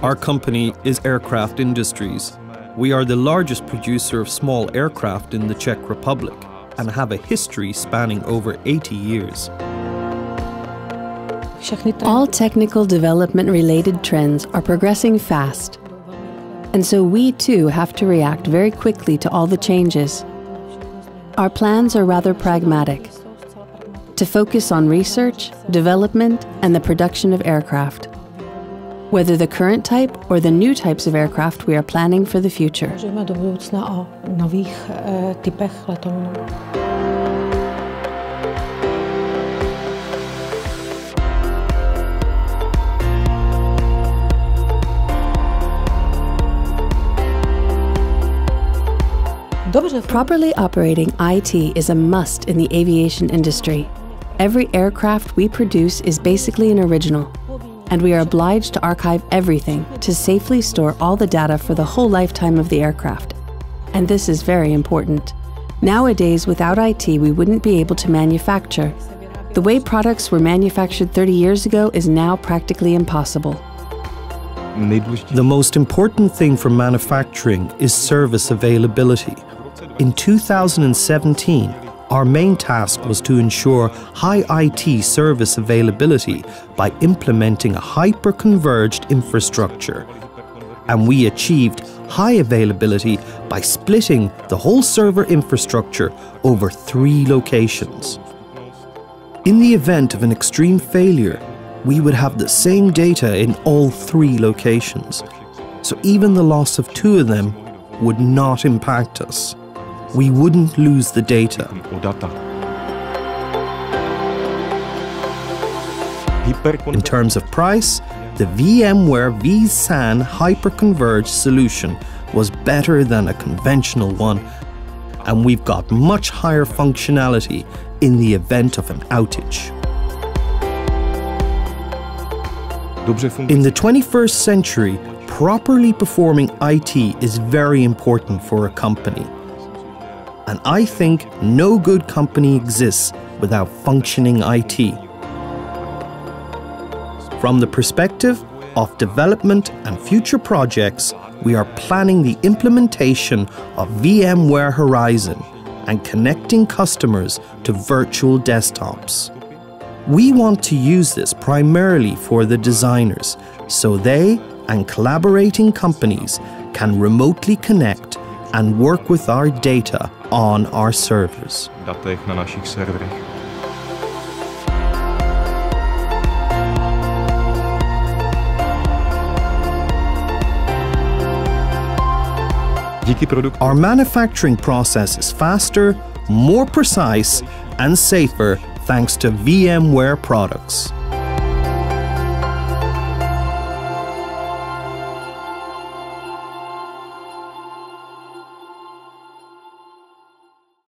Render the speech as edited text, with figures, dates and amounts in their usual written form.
Our company is Aircraft Industries. We are the largest producer of small aircraft in the Czech Republic and have a history spanning over 80 years. All technical development-related trends are progressing fast. And so we too have to react very quickly to all the changes. Our plans are rather pragmatic, to focus on research, development, and the production of aircraft, whether the current type or the new types of aircraft we are planning for the future. Properly operating IT is a must in the aviation industry. Every aircraft we produce is basically an original, and we are obliged to archive everything to safely store all the data for the whole lifetime of the aircraft. And this is very important. Nowadays, without IT, we wouldn't be able to manufacture. The way products were manufactured 30 years ago is now practically impossible. The most important thing for manufacturing is service availability. In 2017, our main task was to ensure high IT service availability by implementing a hyper-converged infrastructure. And we achieved high availability by splitting the whole server infrastructure over 3 locations. In the event of an extreme failure, we would have the same data in all 3 locations, so even the loss of 2 of them would not impact us. We wouldn't lose the data. In terms of price, the VMware vSAN hyperconverged solution was better than a conventional one, and we've got much higher functionality in the event of an outage. In the 21st century, properly performing IT is very important for a company. And I think no good company exists without functioning IT. From the perspective of development and future projects, we are planning the implementation of VMware Horizon and connecting customers to virtual desktops. We want to use this primarily for the designers, so they and collaborating companies can remotely connect and work with our data on our servers. Our manufacturing process is faster, more precise, and safer thanks to VMware products.